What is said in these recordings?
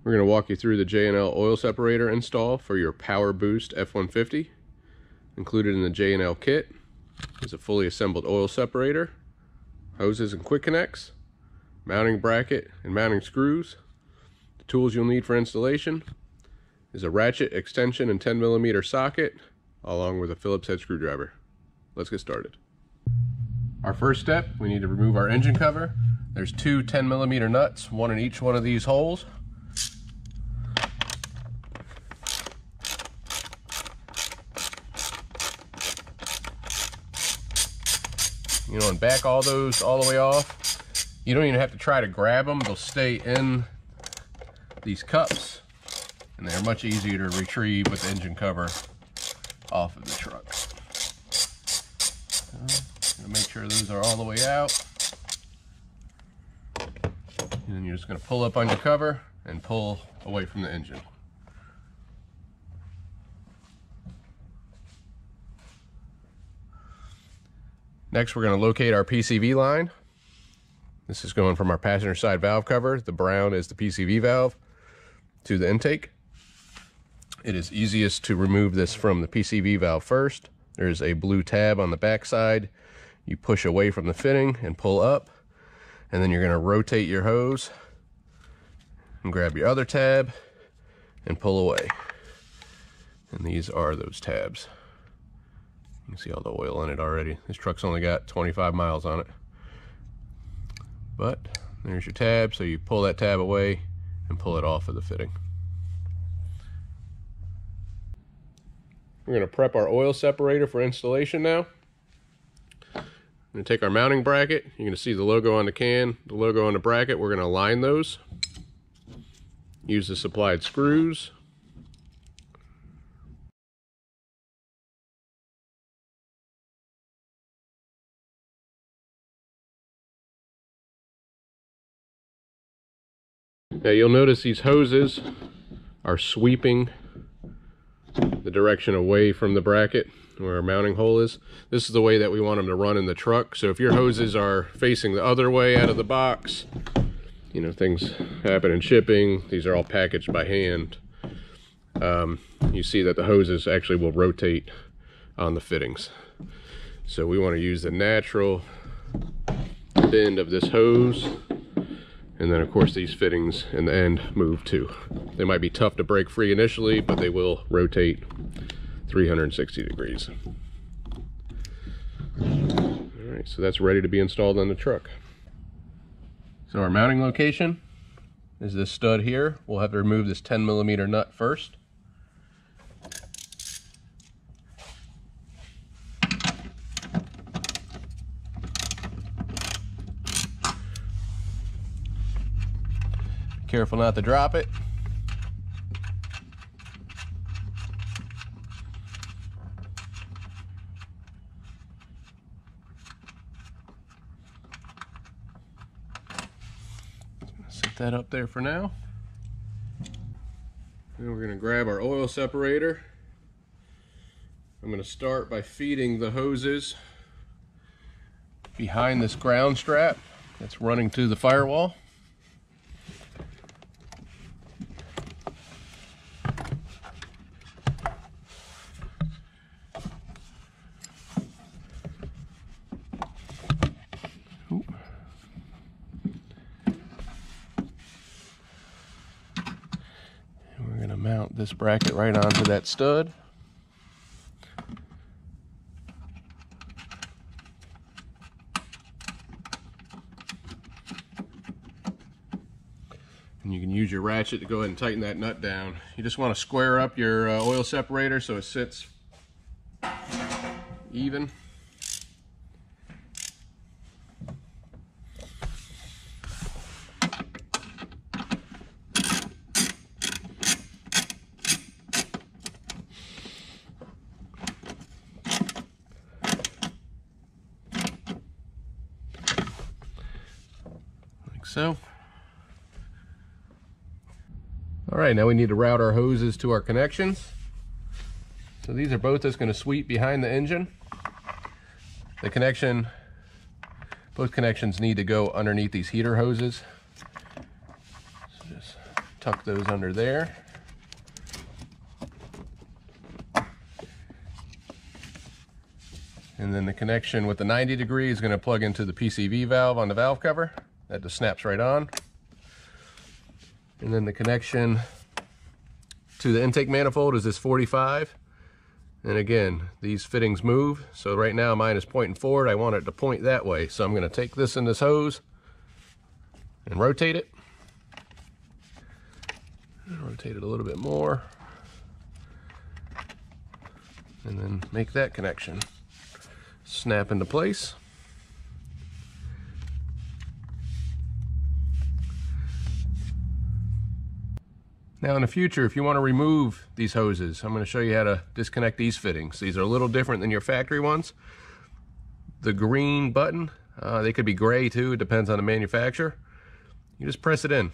We're going to walk you through the J&L oil separator install for your PowerBoost F-150. Included in the J&L kit is a fully assembled oil separator, hoses and quick connects, mounting bracket and mounting screws. The tools you'll need for installation is a ratchet, extension, and 10mm socket, along with a Phillips head screwdriver. Let's get started. Our first step, we need to remove our engine cover. There's two 10mm nuts, one in each one of these holes. You know, and back all those all the way off. You don't even have to try to grab them. They'll stay in these cups, and they're much easier to retrieve with the engine cover off of the truck. So, gonna make sure those are all the way out. And then you're just gonna pull up on your cover and pull away from the engine. Next, we're going to locate our PCV line. This is going from our passenger side valve cover. The brown is the PCV valve to the intake. It is easiest to remove this from the PCV valve first. There's a blue tab on the back side. You push away from the fitting and pull up, and then you're going to rotate your hose and grab your other tab and pull away. And these are those tabs. You can see all the oil in it already. This truck's only got 25 miles on it. But there's your tab, so you pull that tab away and pull it off of the fitting. We're going to prep our oil separator for installation now. We're going to take our mounting bracket. You're going to see the logo on the can, the logo on the bracket. We're going to align those. Use the supplied screws. Now you'll notice these hoses are sweeping the direction away from the bracket where our mounting hole is. This is the way that we want them to run in the truck. So if your hoses are facing the other way out of the box, you know, things happen in shipping. These are all packaged by hand. You see that the hoses actually will rotate on the fittings. So we want to use the natural bend of this hose. And then of course these fittings in the end move too. They might be tough to break free initially, but they will rotate 360 degrees. Alright, so that's ready to be installed on the truck. So our mounting location is this stud here. We'll have to remove this 10mm nut first. Careful not to drop it. Set that up there for now. Then we're going to grab our oil separator. I'm going to start by feeding the hoses behind this ground strap that's running to the firewall. Mount this bracket right onto that stud. And you can use your ratchet to go ahead and tighten that nut down. You just want to square up your oil separator so it sits even. So, all right, now we need to route our hoses to our connections. So these are both just going to sweep behind the engine. The connection, both connections need to go underneath these heater hoses. So just tuck those under there. And then the connection with the 90 degree is going to plug into the PCV valve on the valve cover. That just snaps right on. And then the connection to the intake manifold is this 45. And again, these fittings move. So right now mine is pointing forward. I want it to point that way. So I'm going to take this in this hose and rotate it. And rotate it a little bit more. And then make that connection snap into place. Now in the future, if you want to remove these hoses, I'm going to show you how to disconnect these fittings. These are a little different than your factory ones. The green button, they could be gray too, it depends on the manufacturer. You just press it in.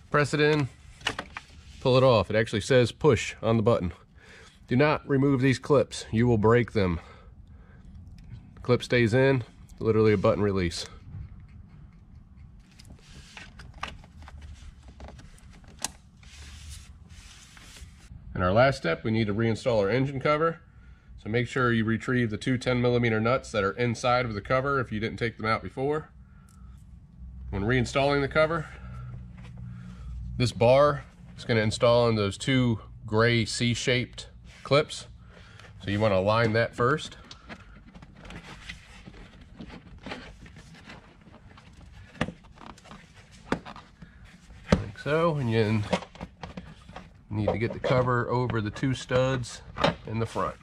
Press it in, pull it off. It actually says push on the button. Do not remove these clips, you will break them. The clip stays in, literally a button release. In our last step, we need to reinstall our engine cover. So make sure you retrieve the two 10mm nuts that are inside of the cover if you didn't take them out before. When reinstalling the cover, this bar is going to install in those two gray C-shaped clips. So you want to align that first. Like so, and then need to get the cover over the two studs in the front.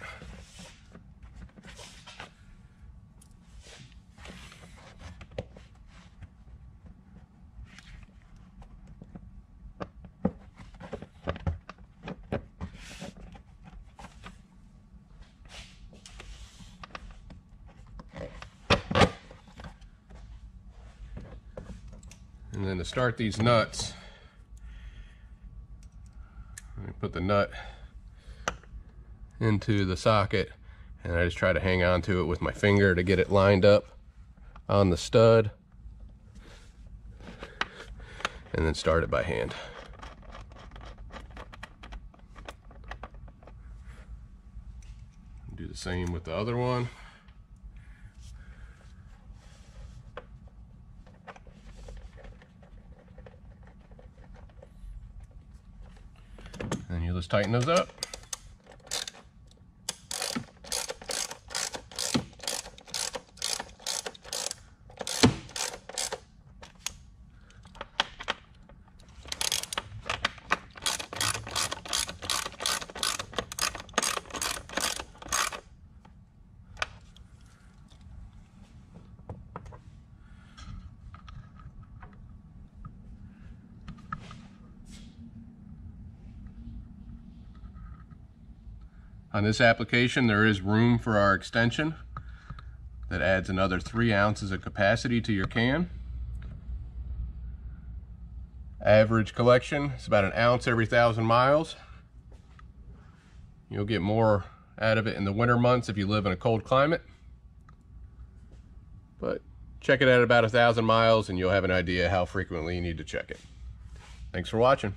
And then to start these nuts, put the nut into the socket, and I just try to hang on to it with my finger to get it lined up on the stud, and then start it by hand. Do the same with the other one. And you'll just tighten those up. On this application, there is room for our extension that adds another 3 ounces of capacity to your can. Average collection is about 1 ounce every 1,000 miles. You'll get more out of it in the winter months if you live in a cold climate. But check it at about 1,000 miles and you'll have an idea how frequently you need to check it. Thanks for watching.